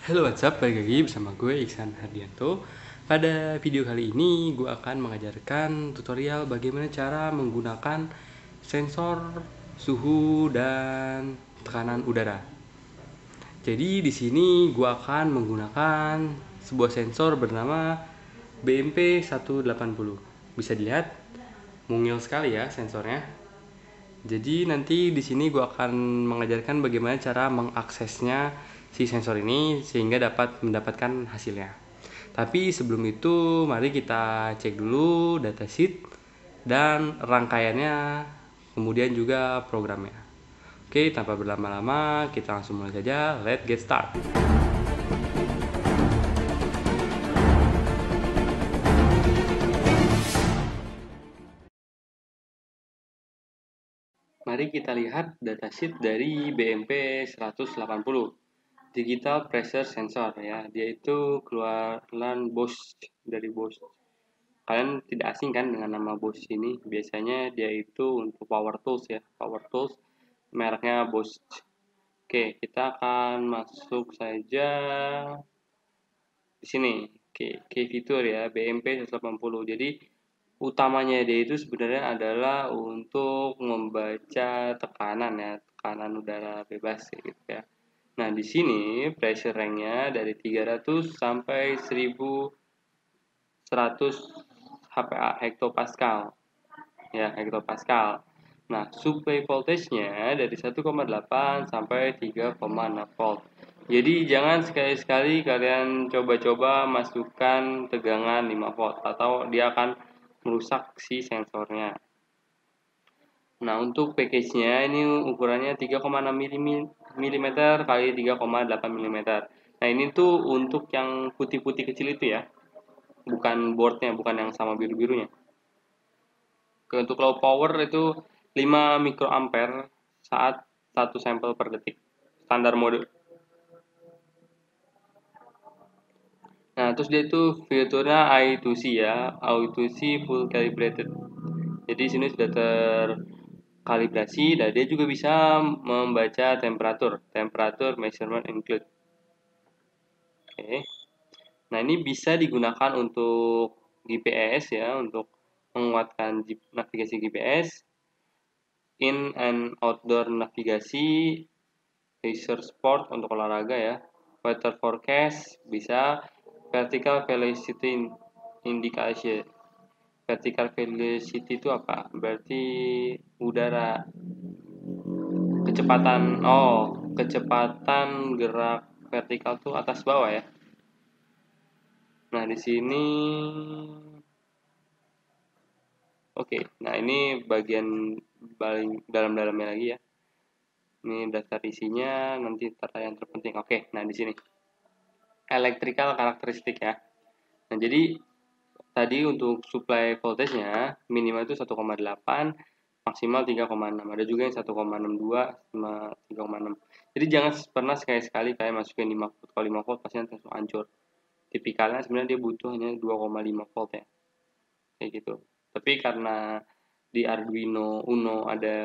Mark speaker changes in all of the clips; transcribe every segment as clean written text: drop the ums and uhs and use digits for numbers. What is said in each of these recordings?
Speaker 1: Halo WhatsApp, balik lagi bersama gue Iksan Hardianto. Pada video kali ini gue akan mengajarkan tutorial bagaimana cara menggunakan sensor suhu dan tekanan udara. Jadi di sini gue akan menggunakan sebuah sensor bernama BMP 180. Bisa dilihat mungil sekali ya sensornya. Jadi nanti di sini gue akan mengajarkan bagaimana cara mengaksesnya si sensor ini sehingga dapat mendapatkan hasilnya. Tapi sebelum itu mari kita cek dulu datasheet dan rangkaiannya, kemudian juga programnya. Oke, tanpa berlama-lama kita langsung mulai saja. Let's get start. Mari kita lihat datasheet dari BMP 180. Digital Pressure Sensor ya, dia itu keluaran Bosch, dari Bosch. Kalian tidak asing kan dengan nama Bosch ini? Biasanya dia itu untuk power tools ya, power tools mereknya Bosch. Oke, kita akan masuk saja di sini. Oke, key fitur ya, BMP 180. Jadi utamanya dia itu sebenarnya adalah untuk membaca tekanan ya, tekanan udara bebas gitu ya. Nah, di sini pressure range-nya dari 300 sampai 1100 HPA, hektopascal. Ya, hektopascal. Nah, supply voltage-nya dari 1,8 sampai 3,6 volt. Jadi jangan sekali-sekali kalian coba-coba masukkan tegangan 5 volt atau dia akan merusak si sensornya. Nah, untuk package-nya ini ukurannya 3,6 mm kali 3,8 mm. Nah, ini tuh untuk yang putih-putih kecil itu ya. Bukan boardnya, bukan yang sama biru-birunya. Untuk low power itu 5 mikroampere saat 1 sampel per detik. Standar mode. Nah, terus dia itu fiturnya I2C ya, I2C full calibrated. Jadi sini sudah terkalibrasi dan dia juga bisa membaca temperatur measurement include. Oke. Nah, ini bisa digunakan untuk GPS ya, untuk menguatkan navigasi GPS, in and outdoor navigasi, leisure sport untuk olahraga ya, weather forecast bisa, vertical velocity indication. Vertical velocity itu apa? Berarti udara, kecepatan gerak vertikal tuh atas bawah ya. Nah, di sini oke. Nah, ini bagian paling dalam-dalamnya lagi ya. Ini daftar isinya, nanti yang terpenting. Oke, nah di sini electrical karakteristik ya. Nah, jadi tadi untuk supply voltage-nya minimal itu 1,8, maksimal 3,6. Ada juga yang 1,62 sama 3,6. Jadi jangan pernah sekali-sekali kayak masukin 5 volt. Kalau 5 volt pasti nanti langsung hancur. Tipikalnya sebenarnya dia butuh hanya 2,5 volt ya. Kayak gitu. Tapi karena di Arduino Uno ada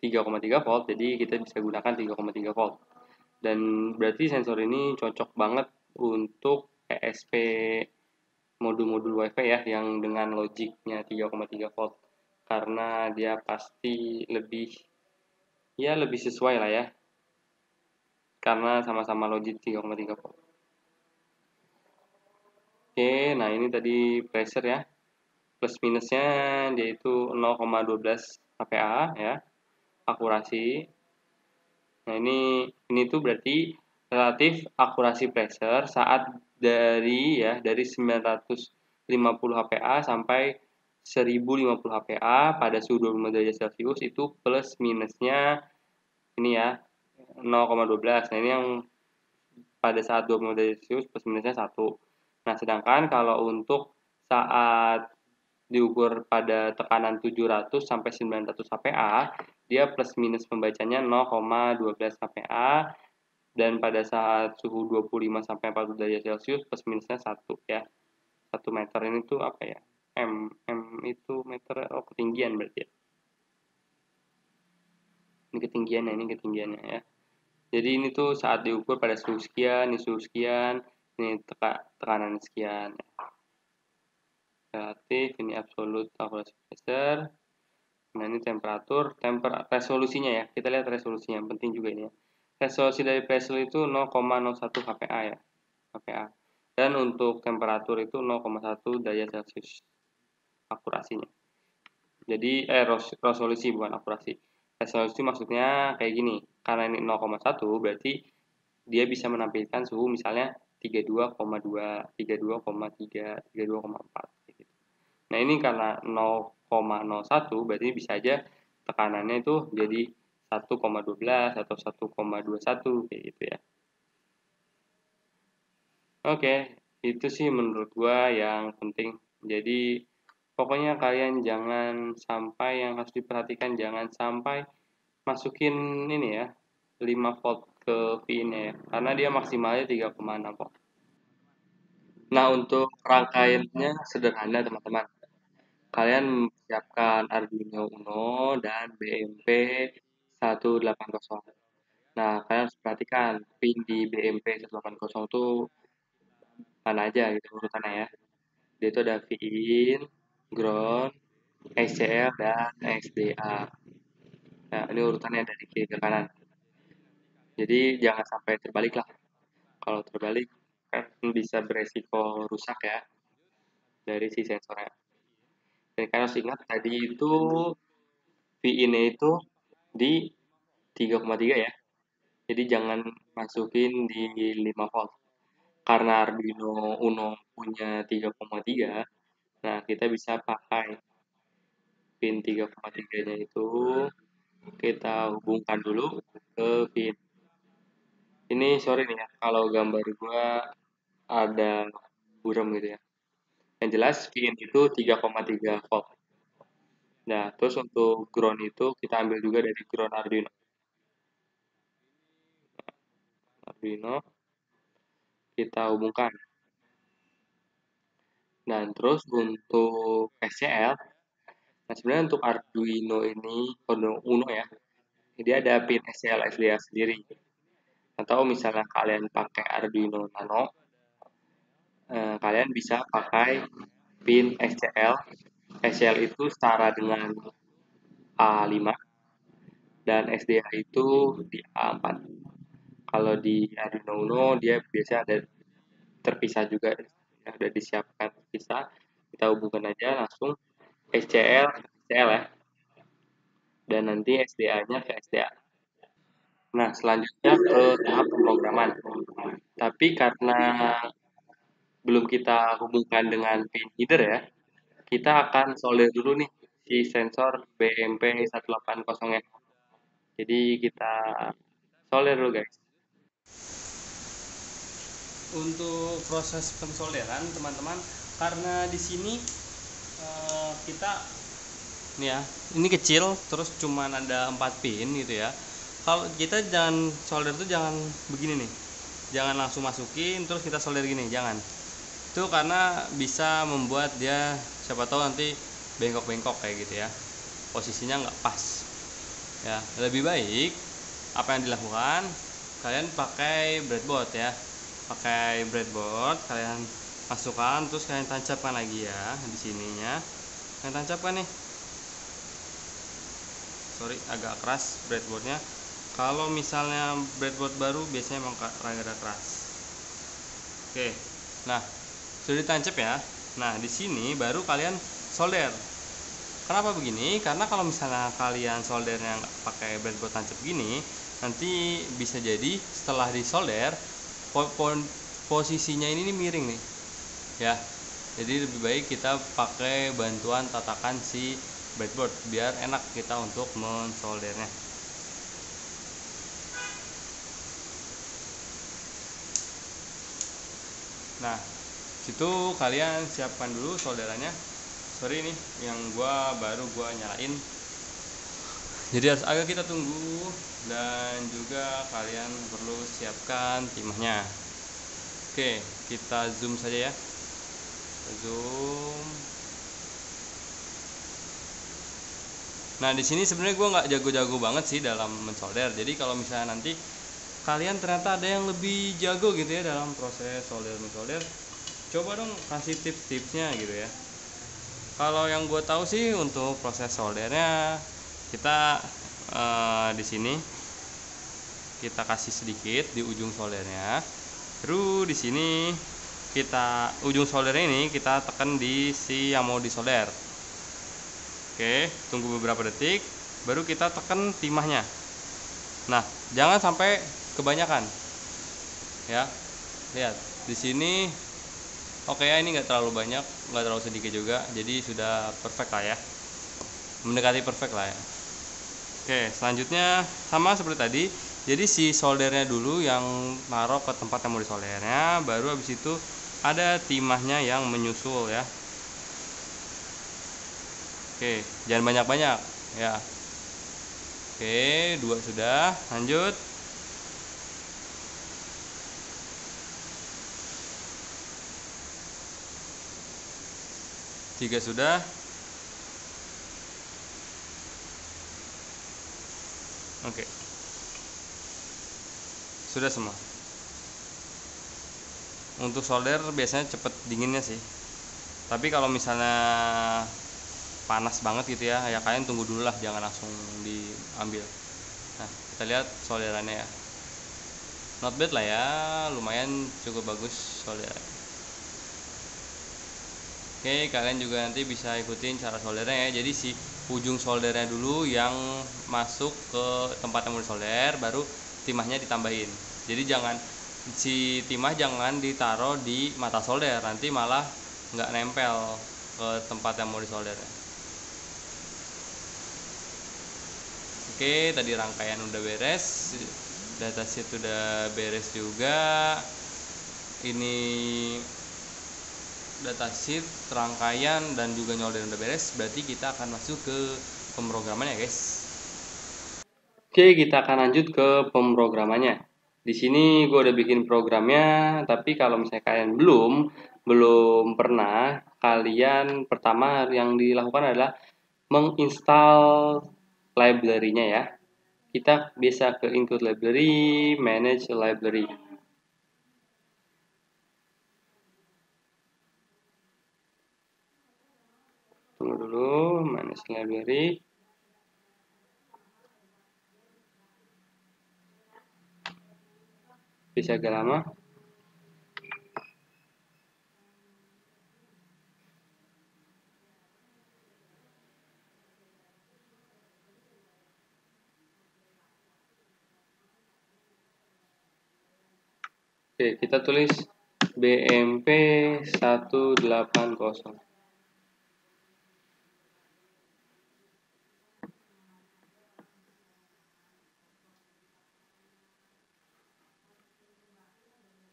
Speaker 1: 3,3 volt, jadi kita bisa gunakan 3,3 volt. Dan berarti sensor ini cocok banget untuk ESP modul-modul WiFi ya yang dengan logiknya 3,3 volt, karena dia pasti lebih sesuai lah ya, karena sama-sama logik 3,3 volt. Oke, nah ini tadi pressure ya, plus minusnya dia itu 0,12 HPA ya, akurasi. Nah, ini tuh berarti relatif akurasi pressure saat dari 950 HPA sampai 1050 HPA pada suhu 25 derajat Celcius itu plus minusnya ini ya 0,12. Nah, ini yang pada saat 25 derajat Celcius plus minusnya 1. Nah, sedangkan kalau untuk saat diukur pada tekanan 700 sampai 900 HPA, dia plus minus pembacanya 0,12 HPA, dan pada saat suhu 25 sampai 40 derajat Celcius plus minusnya 1 ya. 1 meter ini tuh apa ya? M itu meter, ketinggian berarti ya. Ini ketinggiannya ya. Jadi ini tuh saat diukur pada suhu sekian, ini tekanan sekian. Relatif, ini absolut akurasi pressure. Nah ini temperatur, resolusinya ya. Kita lihat resolusinya, yang penting juga ini ya. Resolusi dari pressure itu 0,01 kPa ya. kPa. Dan untuk temperatur itu 0,1 derajat Celcius. Akurasinya. Jadi resolusi bukan akurasi. Resolusi maksudnya kayak gini. Karena ini 0,1 berarti dia bisa menampilkan suhu misalnya 32,2, 32,3, 32,4 gitu. Nah, ini karena 0,01 berarti bisa aja tekanannya itu jadi 1,12 atau 1,21 kayak gitu ya. Oke, itu sih menurut gua yang penting. Jadi pokoknya kalian jangan sampai, yang harus diperhatikan, jangan sampai masukin ini ya 5 volt ke pin-nya ya, karena dia maksimalnya 3,6 volt. Nah, untuk rangkaiannya sederhana teman-teman. Kalian siapkan Arduino Uno dan BMP 180. Nah, kalian harus perhatikan pin di BMP 180 itu mana aja gitu urutannya ya. Dia itu ada VIN, ground, SCL, dan SDA. Nah, ini urutannya dari kiri ke kanan. Jadi jangan sampai terbalik lah. Kalau terbalik kan bisa beresiko rusak ya dari si sensornya. Dan kalian harus ingat tadi itu VIN-nya itu di 3,3 ya. Jadi jangan masukin di 5 volt. Karena Arduino Uno punya 3,3, nah kita bisa pakai pin 3,3-nya itu kita hubungkan dulu ke pin. Ini sorry nih ya, kalau gambar gua ada buram gitu ya. Yang jelas pin itu 3,3 volt. Nah, terus untuk ground itu kita ambil juga dari ground Arduino. Arduino kita hubungkan. Dan terus untuk SCL, nah sebenarnya untuk Arduino ini, Uno ya, dia ada pin SCL SDA sendiri. Atau misalnya kalian pakai Arduino Nano, kalian bisa pakai pin SCL. SCL itu setara dengan A5 dan SDA itu di A4. Kalau di Arduino Uno dia biasa ada terpisah juga, ya, udah disiapkan terpisah. Kita hubungkan aja langsung SCL, SCL ya, dan nanti SDA-nya ke SDA. Nah, selanjutnya ke tahap pemrograman. Tapi karena belum kita hubungkan dengan pin header ya, kita akan solder dulu nih si sensor BMP 180 ya. Jadi kita solder dulu guys. Untuk proses pensolderan teman-teman, karena di sini kita nih ya, ini kecil terus cuman ada 4 pin gitu ya. Kalau kita jangan solder tuh jangan begini nih, jangan langsung masukin terus kita solder gini, jangan. Itu karena bisa membuat dia siapa tahu nanti bengkok-bengkok kayak gitu ya, posisinya nggak pas ya. Lebih baik apa yang dilakukan, kalian pakai breadboard ya, pakai breadboard kalian masukkan terus kalian tancapkan lagi ya di sininya, kalian tancapkan nih. Sorry agak keras breadboardnya, kalau misalnya breadboard baru biasanya emang rada keras. Oke, nah sudah ditancap ya. Nah di sini baru kalian solder. Kenapa begini? Karena kalau misalnya kalian soldernya nggak pakai breadboard tancap gini, nanti bisa jadi setelah disolder posisinya ini miring nih ya. Jadi lebih baik kita pakai bantuan tatakan si breadboard biar enak kita untuk mensoldernya. Nah situ kalian siapkan dulu solderannya. Sorry nih yang baru gua nyalain, jadi harus agak kita tunggu, dan juga kalian perlu siapkan timahnya. Oke, kita zoom saja ya, zoom. Nah di sini sebenarnya gue nggak jago-jago banget sih dalam mensolder. Jadi kalau misalnya nanti kalian ternyata ada yang lebih jago gitu ya dalam proses solder mensolder, coba dong kasih tips-tipsnya gitu ya. Kalau yang gue tahu sih untuk proses soldernya, kita di sini kita kasih sedikit di ujung soldernya. Terus di sini kita ujung soldernya ini kita tekan di si yang mau disolder. Oke, tunggu beberapa detik, baru kita tekan timahnya. Nah, jangan sampai kebanyakan. Ya, lihat di sini. Oke ya, ini nggak terlalu banyak, nggak terlalu sedikit juga, jadi sudah perfect lah ya, mendekati perfect lah ya. Oke, selanjutnya sama seperti tadi. Jadi si soldernya dulu yang naruh ke tempat yang mau disoldernya, baru habis itu ada timahnya yang menyusul ya. Oke, jangan banyak-banyak ya. Oke, 2 sudah, lanjut. 3 sudah. Oke, sudah semua. Untuk solder biasanya cepet dinginnya sih, tapi kalau misalnya panas banget gitu ya, ya kalian tunggu dulu lah, jangan langsung diambil. Nah, kita lihat solderannya ya, not bad lah ya, lumayan cukup bagus solderannya. Oke, kalian juga nanti bisa ikutin cara soldernya ya. Jadi si ujung soldernya dulu yang masuk ke tempat yang mau disolder, baru timahnya ditambahin. Jadi jangan si timah jangan ditaruh di mata solder, nanti malah nggak nempel ke tempat yang mau disolder. Oke, tadi rangkaian udah beres, datasheet udah beres juga. Ini datasheet, rangkaian, dan juga nyolder udah beres. Berarti kita akan masuk ke pemrogramannya, guys. Oke, kita akan lanjut ke pemrogramannya. Di sini gue udah bikin programnya, tapi kalau misalnya kalian belum pernah, kalian pertama yang dilakukan adalah menginstal library-nya ya. Kita bisa ke include library, manage library. Tunggu dulu, manage library. Bisa agak lama. Oke, kita tulis BMP 180.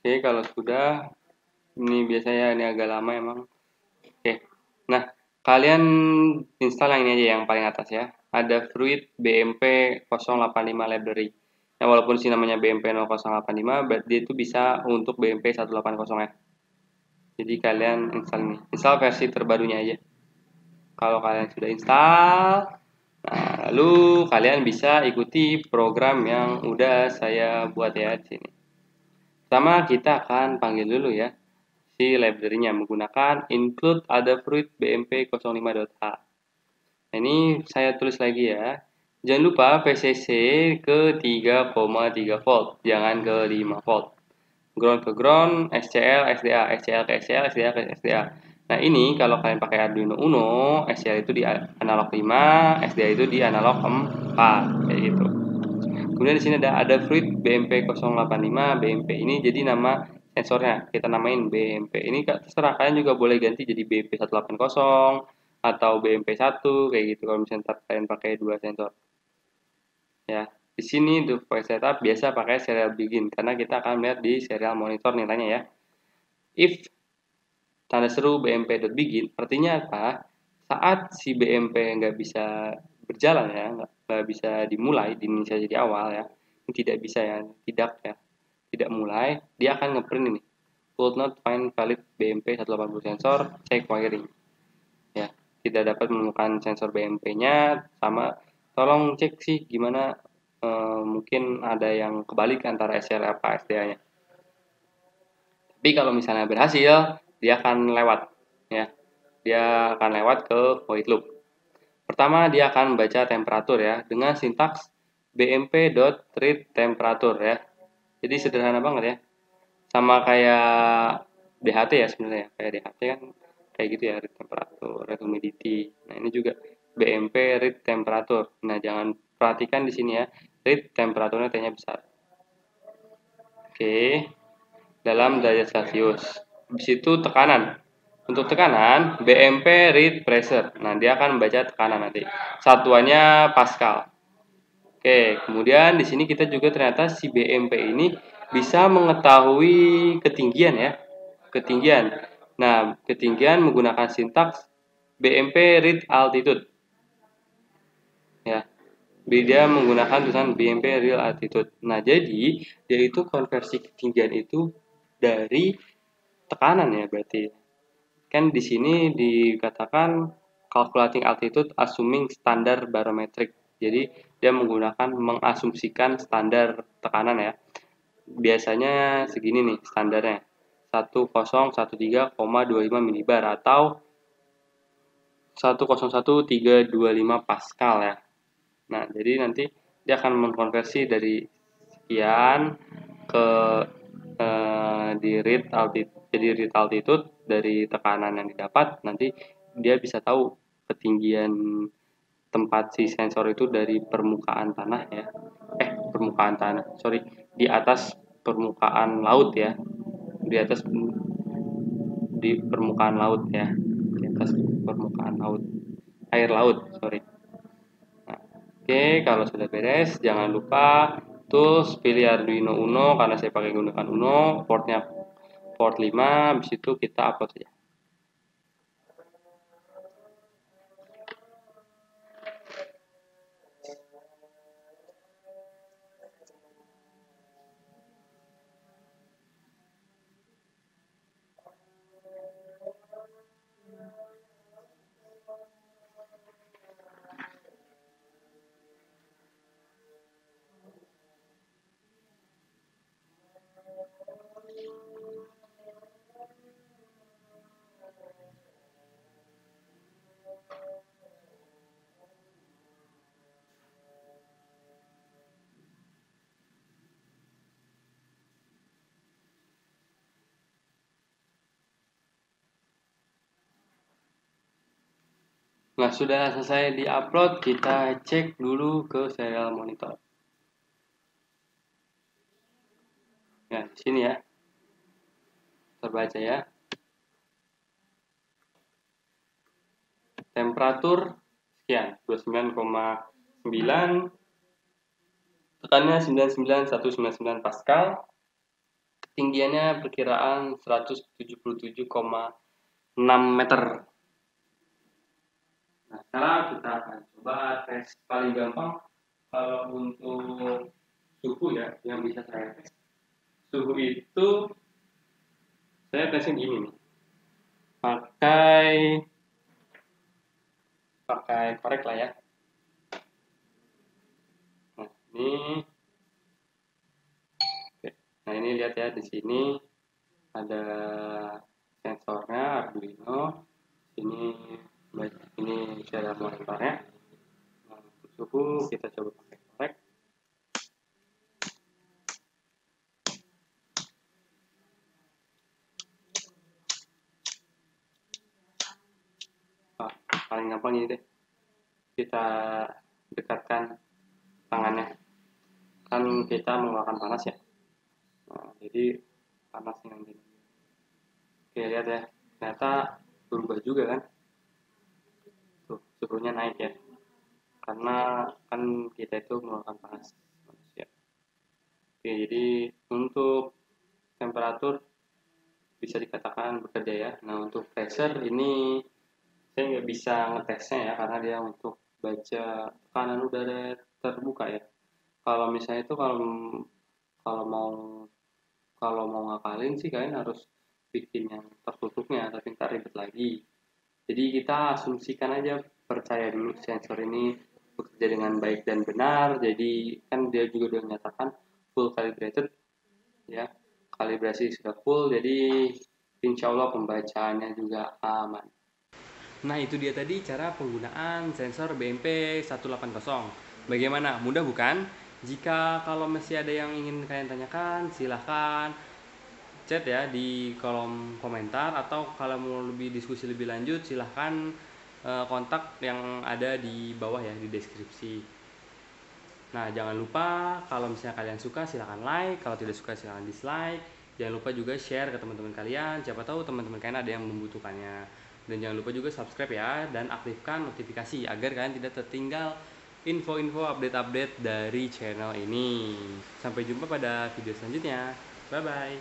Speaker 1: Oke, kalau sudah, ini biasanya ini agak lama emang. Oke, nah kalian install yang ini aja yang paling atas ya. Ada Fruit BMP 085 library. Nah, walaupun sih namanya BMP 085, berarti itu bisa untuk BMP 180 ya. Jadi kalian install ini. Install versi terbarunya aja. Kalau kalian sudah install, nah lalu kalian bisa ikuti program yang udah saya buat ya di sini. Pertama kita akan panggil dulu ya si library-nya menggunakan include Adafruit BMP 05.h. Nah, ini saya tulis lagi ya. Jangan lupa VCC ke 3,3 volt, jangan ke 5 volt. Ground ke ground, SCL, SDA, SCL ke SCL, SDA ke SDA. Nah, ini kalau kalian pakai Arduino Uno, SCL itu di analog 5, SDA itu di analog 4, kayak gitu. Kemudian di sini ada Fruit BMP 085 BMP ini jadi nama sensornya, kita namain BMP. Ini terserah, kalian juga boleh ganti jadi BMP 180 atau BMP 1 kayak gitu kalau misalnya kalian pakai dua sensor. Ya, di sini device setup biasa pakai serial begin karena kita akan melihat di serial monitor nilainya ya. If tanda seru bmp.begin artinya apa? Saat si BMP nggak bisa berjalan ya, nggak bisa dimulai, diinisiasi di awal ya, ini tidak bisa ya, tidak mulai, dia akan ngeprint ini, could not find valid BMP 180 sensor, check wiring. Ya, tidak dapat menemukan sensor BMP-nya, sama tolong cek sih gimana mungkin ada yang kebalik antara SLA apa SDA-nya. Tapi kalau misalnya berhasil, dia akan lewat ya. Dia akan lewat ke void loop. Pertama dia akan membaca temperatur ya dengan sintaks bmp.read temperature ya. Jadi sederhana banget ya. Sama kayak DHT ya sebenarnya. Kayak DHT kan kayak gitu ya, read temperature, read humidity. Nah, ini juga BMP read temperature. Nah, jangan perhatikan di sini ya. Read temperaturnya T-nya besar. Oke. Dalam derajat Celcius. Habis itu tekanan. Untuk tekanan, BMP read pressure. Nah, dia akan membaca tekanan nanti. Satuannya Pascal. Oke, kemudian di sini kita juga ternyata si BMP ini bisa mengetahui ketinggian ya. Ketinggian. Nah, ketinggian menggunakan sintaks BMP read altitude. Ya. Dia menggunakan tulisan BMP real altitude. Nah, jadi dia itu konversi ketinggian itu dari tekanan ya berarti. Kan di sini dikatakan calculating altitude assuming standar barometric. Jadi dia menggunakan mengasumsikan standar tekanan ya. Biasanya segini nih standarnya. 1013,25 milibar atau 101325 Pascal ya. Nah, jadi nanti dia akan mengkonversi dari sekian ke di read altitude, jadi read altitude dari tekanan yang didapat, nanti dia bisa tahu ketinggian tempat si sensor itu dari permukaan tanah ya. Permukaan tanah, sorry, di atas permukaan laut ya. Di atas di permukaan laut ya. Di atas permukaan laut. Air laut, sorry. Nah, oke, kalau sudah beres, jangan lupa tools pilih Arduino Uno karena saya pakai gunakan Uno, portnya port 5, habis itu kita upload saja. Nah, sudah selesai di-upload, kita cek dulu ke serial monitor. Ya, di sini ya. Terbaca ya. Temperatur sekian, 29,9. Tekannya 99199 Pascal. Ketinggiannya perkiraan 177,6 meter. Nah, sekarang kita akan coba tes paling gampang. Kalau untuk suhu ya, yang bisa saya tes. Suhu itu saya tesnya gini nih. Pakai korek lah ya. Nah, ini oke. Nah, ini lihat ya di sini ada sensornya Arduino. Ini serial monitornya. Nah, untuk suhu kita coba pakai korek. Paling gampang ini deh, kita dekatkan tangannya, kan kita mengeluarkan panas ya. Nah, jadi panasnya nanti. Oke, lihat ya, ternyata berubah juga kan, tuh suhunya naik ya, karena kan kita itu mengeluarkan panas manusia. Oke, jadi untuk temperatur bisa dikatakan bekerja ya. Nah, untuk pressure ini saya nggak bisa ngetesnya ya, karena dia untuk baca tekanan udara terbuka ya. Kalau misalnya itu kalau mau kalau mau ngakalin sih kalian harus bikin yang tertutupnya, tapi ntar ribet lagi. Jadi kita asumsikan aja, percaya dulu sensor ini bekerja dengan baik dan benar. Jadi kan dia juga udah menyatakan full calibrated ya, kalibrasi sudah full, jadi insya Allah pembacaannya juga aman. Nah itu dia tadi cara penggunaan sensor BMP 180. Bagaimana? Mudah bukan? Jika kalau masih ada yang ingin kalian tanyakan, silahkan chat ya di kolom komentar, atau kalau mau lebih diskusi lebih lanjut silahkan kontak yang ada di bawah ya, di deskripsi. Nah jangan lupa kalau misalnya kalian suka silahkan like, kalau tidak suka silahkan dislike. Jangan lupa juga share ke teman-teman kalian, siapa tahu teman-teman kalian ada yang membutuhkannya. Dan jangan lupa juga subscribe ya, dan aktifkan notifikasi agar kalian tidak tertinggal info-info update-update dari channel ini. Sampai jumpa pada video selanjutnya. Bye bye.